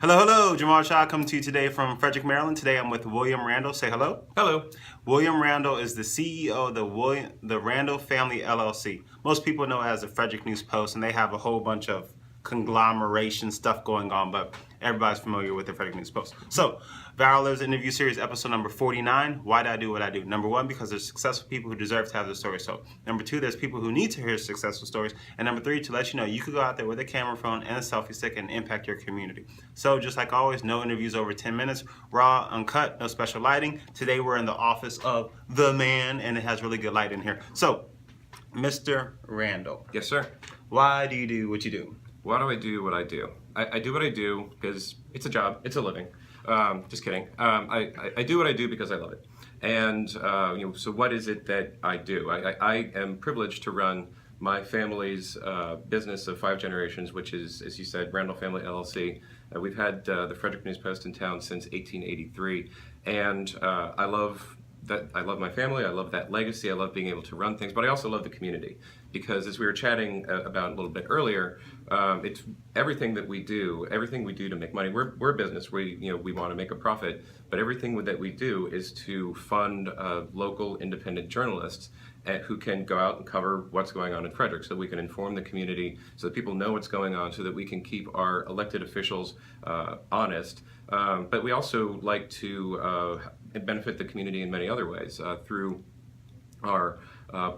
Hello, hello. Jamal Shah coming to you today from Frederick, Maryland. Today I'm with William Randall. Say hello. Hello. William Randall is the CEO of the Randall Family LLC. Most people know it as the Frederick News-Post, and they have a whole bunch of conglomeration stuff going on, but everybody's familiar with the Frederick News-Post. So, ValorLives interview series episode number 49. Why do I do what I do? Number one, because there's successful people who deserve to have their stories told. Number two, there's people who need to hear successful stories. And number three, to let you know you could go out there with a camera phone and a selfie stick and impact your community. So, just like always, no interviews over 10 minutes, raw, uncut, no special lighting. Today we're in the office of the man, and it has really good light in here. So, Mr. Randall. Yes, sir. Why do you do what you do? Why do I do what I do? I do what I do because it's a job, it's a living. Just kidding. I do what I do because I love it. And so what is it that I do? I am privileged to run my family's business of 5 generations, which is, as you said, Randall Family LLC. We've had the Frederick News-Post in town since 1883, and I love that. I love my family. I love that legacy. I love being able to run things, but I also love the community because, as we were chatting about a little bit earlier, it's everything we do to make money. We're a business. We want to make a profit, but everything that we do is to fund local independent journalists who can go out and cover what's going on in Frederick, so we can inform the community, so that people know what's going on, so that we can keep our elected officials honest. But we also like to benefit the community in many other ways through our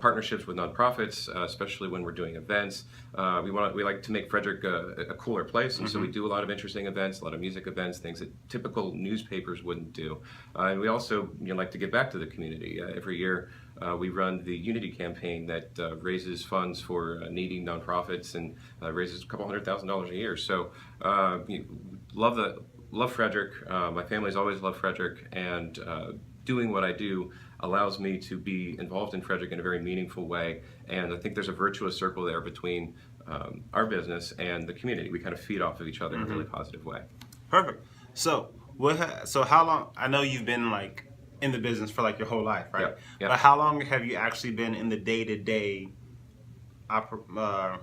partnerships with nonprofits, especially when we're doing events. We like to make Frederick a cooler place, and so we do a lot of interesting events, a lot of music events, things that typical newspapers wouldn't do. And we also like to give back to the community. Every year we run the Unity campaign that raises funds for needy nonprofits and raises a couple $100,000 a year. So love Frederick. My family's always loved Frederick, and doing what I do allows me to be involved in Frederick in a very meaningful way, and I think there's a virtuous circle there between our business and the community. We kind of feed off of each other in a really positive way. Perfect. So, how long? I know you've been in the business for your whole life, right? Yeah. But how long have you actually been in the day-to-day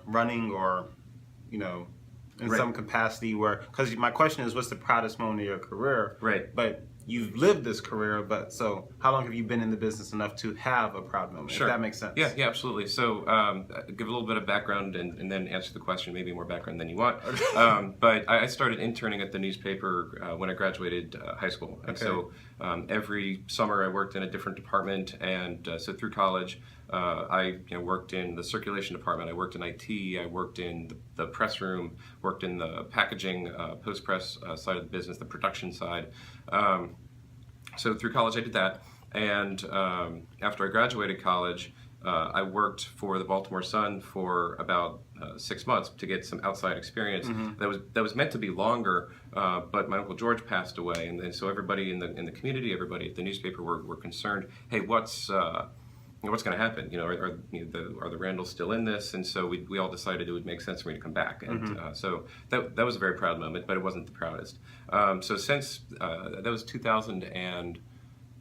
running, or in some capacity? Because my question is, what's the proudest moment of your career? Right. But you've lived this career, so how long have you been in the business enough to have a proud moment? Sure. If that makes sense. Yeah, absolutely. So give a little bit of background and then answer the question, maybe more background than you want. But I started interning at the newspaper when I graduated high school. And so every summer I worked in a different department, and so through college I worked in the circulation department, I worked in IT, I worked in the press room, worked in the packaging, post-press side of the business, the production side. So through college I did that, and after I graduated college, I worked for the Baltimore Sun for about 6 months to get some outside experience. That was meant to be longer, but my Uncle George passed away, and so everybody in the community, everybody at the newspaper were concerned. Hey, what's going to happen? Are the Randalls still in this? And so we all decided it would make sense for me to come back. And so that was a very proud moment, but it wasn't the proudest. So since that was 2000 and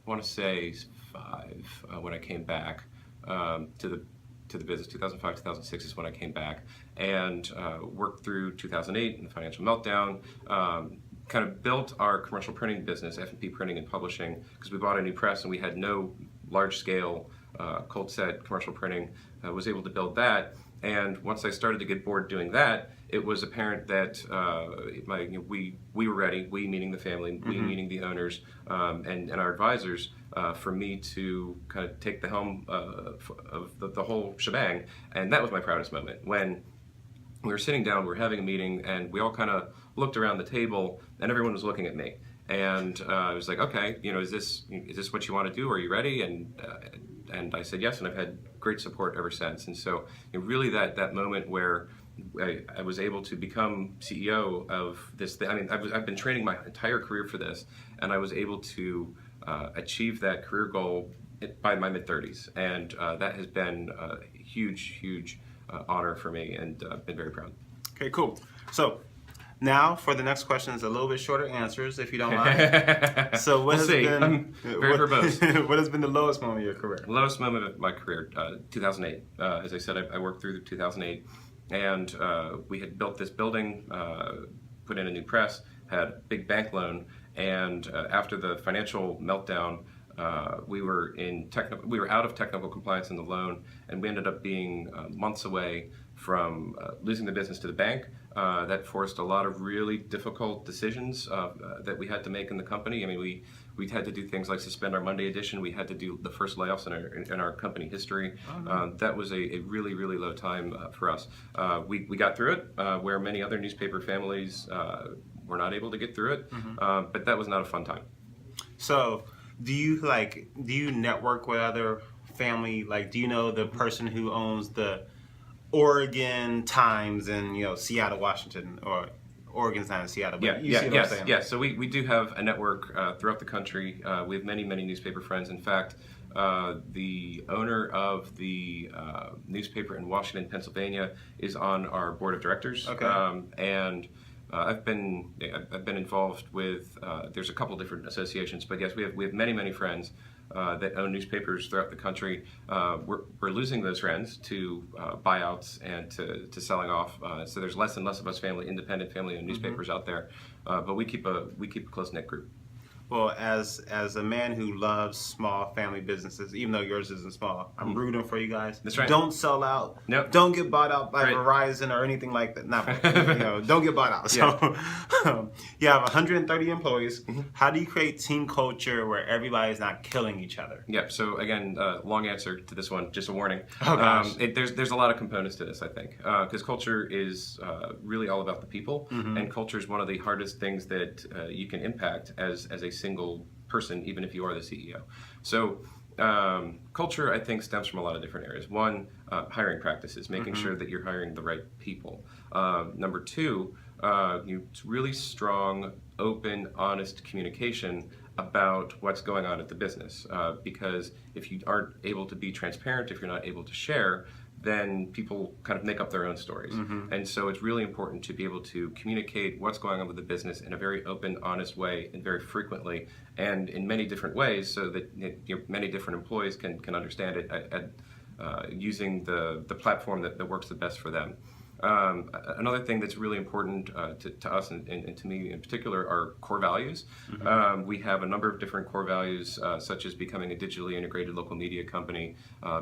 I want to say 5 when I came back to the business. 2005, 2006 is when I came back, and worked through 2008 and the financial meltdown. Kind of built our commercial printing business, FNP Printing and Publishing, because we bought a new press and we had no large-scale coldset commercial printing. Was able to build that, and once I started to get bored doing that, it was apparent that we were ready. We meaning the family, we meaning the owners, and our advisors, for me to kind of take the helm of the whole shebang. And that was my proudest moment when we were sitting down, we were having a meeting, and we all kind of looked around the table, and everyone was looking at me. And I was like, okay, is this what you want to do? Are you ready? And I said yes, and I've had great support ever since. And so really that moment where I was able to become CEO of this thing. I mean, I've been training my entire career for this, and I was able to achieve that career goal by my mid-30s. And that has been a huge honor for me, and I've been very proud. Okay, cool. So now for the next question is a little bit shorter answers, if you don't mind. So what has been very verbose. What has been the lowest moment of your career? The lowest moment of my career, 2008. As I said, I worked through 2008, and we had built this building, put in a new press, had a big bank loan, and after the financial meltdown, we were out of technical compliance in the loan, and we ended up being months away from losing the business to the bank. That forced a lot of really difficult decisions that we had to make in the company. I mean, we had to do things like suspend our Monday edition. We had to do the first layoffs in our company history. That was a really, really low time for us. We got through it, where many other newspaper families were not able to get through it, but that was not a fun time. So, do you network with other family? Like, do you know the person who owns the Oregon Times in Seattle, Washington, or Oregon Times, Seattle? But Yes. So we do have a network throughout the country. We have many newspaper friends. In fact, the owner of the newspaper in Washington, Pennsylvania, is on our board of directors. Okay. And I've been involved with. There's a couple different associations, but yes, we have many friends that own newspapers throughout the country. We're losing those friends to buyouts and to selling off. So there's less and less of us independent family-owned newspapers out there. But we keep a close-knit group. Well, as a man who loves small family businesses, even though yours isn't small, I'm rooting for you guys. That's right. Don't sell out. Nope. Don't get bought out by Right. Verizon or anything like that. Don't get bought out. So you have 130 employees. How do you create team culture where everybody's not killing each other? Yeah. So again, long answer to this one. Just a warning. Oh, gosh. There's a lot of components to this, I think, because culture is really all about the people, and culture is one of the hardest things that you can impact as a single person, even if you are the CEO. So culture, I think, stems from a lot of different areas. One, hiring practices, making sure that you're hiring the right people. Number two, really strong, open, honest communication about what's going on at the business. Because if you aren't able to be transparent, if you're not able to share, then people kind of make up their own stories. And so it's really important to be able to communicate what's going on with the business in a very open, honest way, and very frequently, and in many different ways, so that many different employees can understand it using the platform that works the best for them. Another thing that's really important to us and to me in particular are core values. We have a number of different core values, such as becoming a digitally integrated local media company,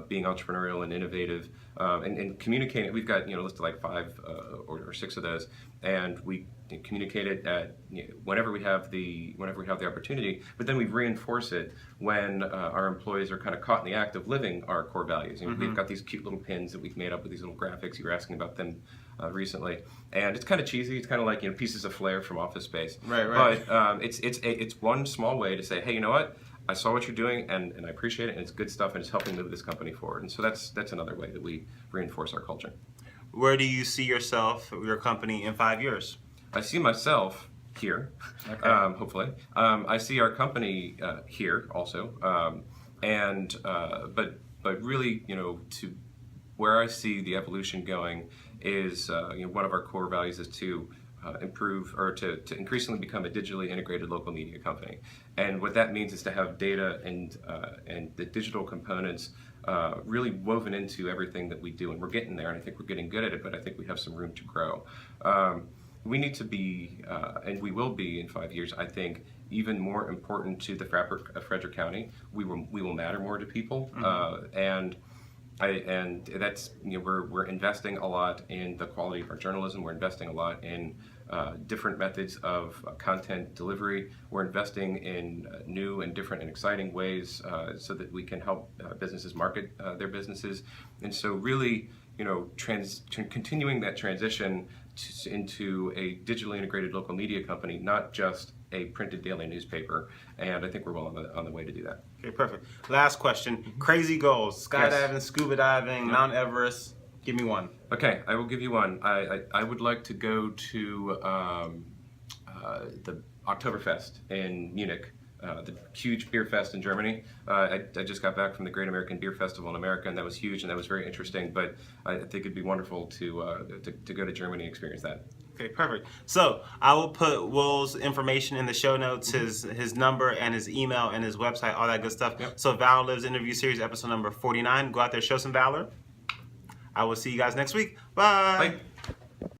being entrepreneurial and innovative, and communicating. We've got listed like 5 or 6 of those, and we communicate it at whenever we have the opportunity. But then we reinforce it when our employees are kind of caught in the act of living our core values. We've got these cute little pins that we've made up with these little graphics. You were asking about them recently, and it's kind of cheesy. It's kind of like pieces of flair from Office Space. Right. But it's one small way to say, hey, you know what? I saw what you're doing, and I appreciate it, and it's good stuff, and it's helping move this company forward. And so that's another way that we reinforce our culture. Where do you see yourself, your company, in 5 years? I see myself here, hopefully. I see our company here also, but really, to where I see the evolution going is, one of our core values is to improve or to increasingly become a digitally integrated local media company. And what that means is to have data and the digital components really woven into everything that we do. And we're getting there, and I think we're getting good at it, but I think we have some room to grow. We need to be, and we will be in 5 years, I think, even more important to the fabric of Frederick County. We will matter more to people, and that's we're investing a lot in the quality of our journalism. We're investing a lot in different methods of content delivery. We're investing in new and different and exciting ways so that we can help businesses market their businesses. And so really, continuing that transition into a digitally integrated local media company, not just a printed daily newspaper, and I think we're well on the way to do that. Okay, perfect. Last question. Crazy goals. Skydiving, scuba diving, Mount Everest. Give me one. Okay, I will give you one. I would like to go to the Oktoberfest in Munich, the huge beer fest in Germany. I just got back from the Great American Beer Festival in America, and that was huge, and that was very interesting, but I think it'd be wonderful to go to Germany and experience that. Okay, perfect. So I will put Will's information in the show notes, his number and his email and his website, all that good stuff. Yep. So ValorLives interview series, episode number 49. Go out there, show some valor. I will see you guys next week. Bye. Bye.